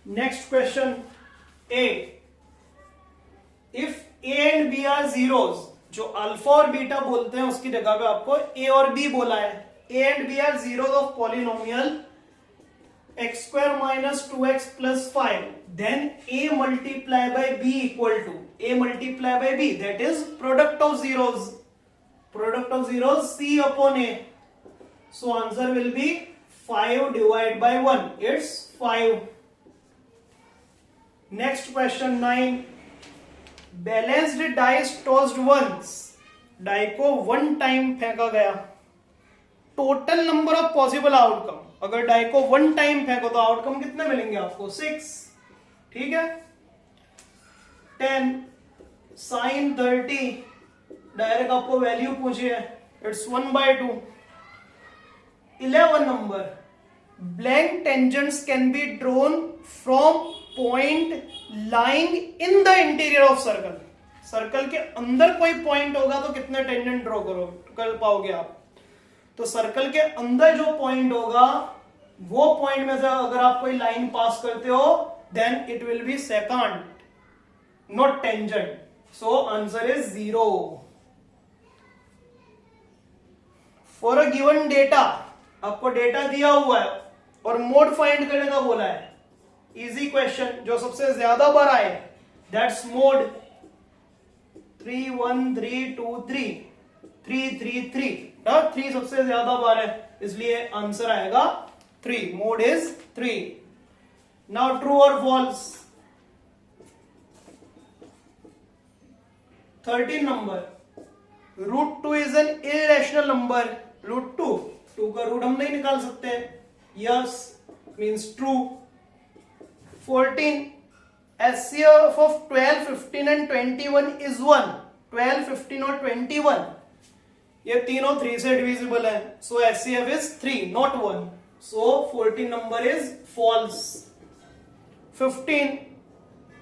Next question A, if A and B are zeros, जो alpha और beta बोलते हैं उसकी जगह पे आपको ए और बी बोला है। A and B are zeros of polynomial x square minus 2x plus 5, then a multiply by b equal to a multiply by b, that is product of zeros. Product of zeros c upon a. So answer will be 5 divided by 1. It's 5. Next question 9. Balanced dice tossed once. Die को one time फेंका गया. Total number of possible outcome, अगर die को one time फेंको तो outcome कितने मिलेंगे आपको? 6. ठीक है. 10 sin 30, डायरेक्ट आपको वैल्यू पूछी है, it's 1/2. 11 number, blank tangents can be drawn from point lying in the interior of circle. Circle के अंदर कोई पॉइंट होगा तो कितने टेंजेंट ड्रॉ कर पाओगे आप? तो सर्कल के अंदर जो पॉइंट होगा वो पॉइंट में से अगर आप कोई लाइन पास करते हो then it will be second, not tangent. So answer is 0. For a given data, आपको डेटा दिया हुआ है और मोड फाइंड करने का बोला है. इजी क्वेश्चन, जो सबसे ज्यादा बार आए दैट्स मोड. 3 1 3 2 3 3 3 3, 3 सबसे ज्यादा बार है, इसलिए आंसर आएगा 3. Mode is 3. नाउ ट्रू और false. 13 number, √2 is an irrational number. √2 का रूट हम नहीं निकाल सकते. Yes means true. 14, HCF of 12, 15 and 21 is 1. 12, 15 और 21 ये तीनों 3 से डिविजिबल है. सो HCF is 3, not 1. So 14 number is false. 15,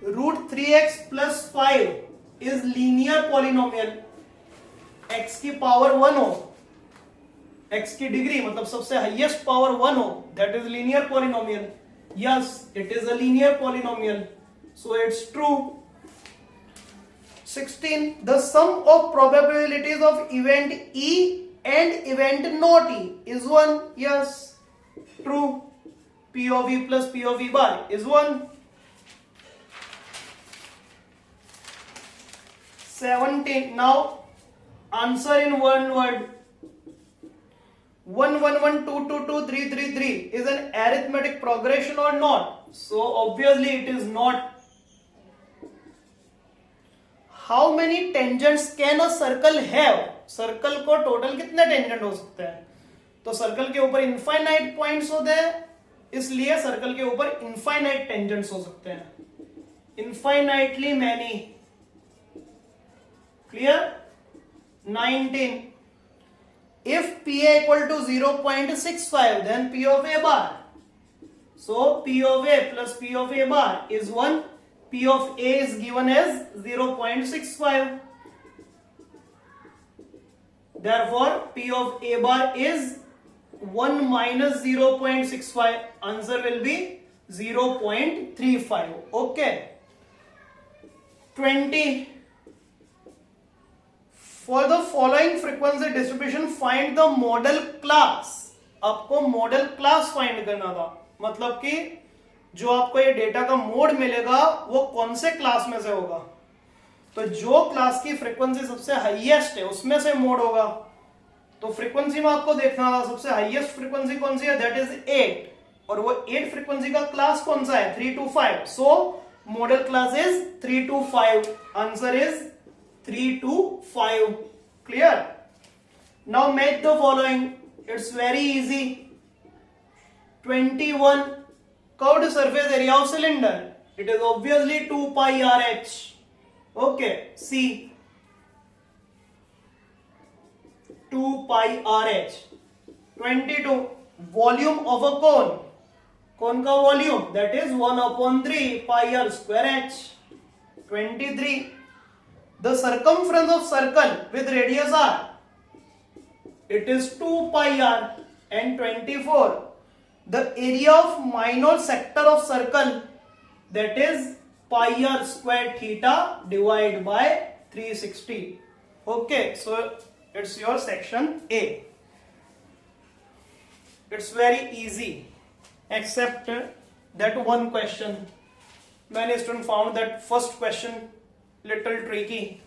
√3x plus 5 is linear polynomial. x की पावर 1 हो, x की डिग्री मतलब सबसे हाईएस्ट पावर 1 हो, that is linear polynomial. Yes, it is a linear polynomial. So it's true. 16, the sum of probabilities of event E and event not E is 1. Yes, true. P of E plus P of E bar is 1. 17, now answer in one word. 1 1 1 2 2 2 3 3 3 is an arithmetic progression or not? So obviously it is not. How many tangents can a circle have? Circle को total कितने tangent हो सकते हैं? तो circle के ऊपर infinite points होते हैं, इसलिए सर्कल के ऊपर इनफाइनाइट टेंजेंट्स हो सकते हैं. Infinitely many. Clear. 19, if PA equal to 0.65 then P of A bar. So P of A plus P of A bar is 1. P of A is given as 0.65. Therefore P of A bar is 1 minus 0.65. Answer will be 0.35. Okay. 20. For the following frequency distribution find the model class. आपको model class find करना था, मतलब कि जो आपको ये data का mode मिलेगा वो कौन से क्लास में से होगा. तो जो क्लास की फ्रीक्वेंसी सबसे हाईएस्ट है उसमें से मोड होगा. तो फ्रीक्वेंसी में आपको देखना था सबसे हाईएस्ट फ्रीक्वेंसी कौन सी है, दैट इज 8. और वो 8 फ्रीक्वेंसी का क्लास कौन सा है, 3 to 5. So model class is 3 to 5. Answer is 3 to 5. Clear? Now make the following. It's very easy. 21, curved surface area of cylinder. It is obviously 2 pi RH. Okay, C. 2 pi RH. 22, volume of a cone. Cone का volume that is 1/3 pi r square h. 23, the circumference of circle with radius r. It is 2 pi r. And 24, the area of minor sector of circle that is pi r square theta divided by 360. Okay, so it's your section A. It's very easy except that one question. Many students found that first question little tricky.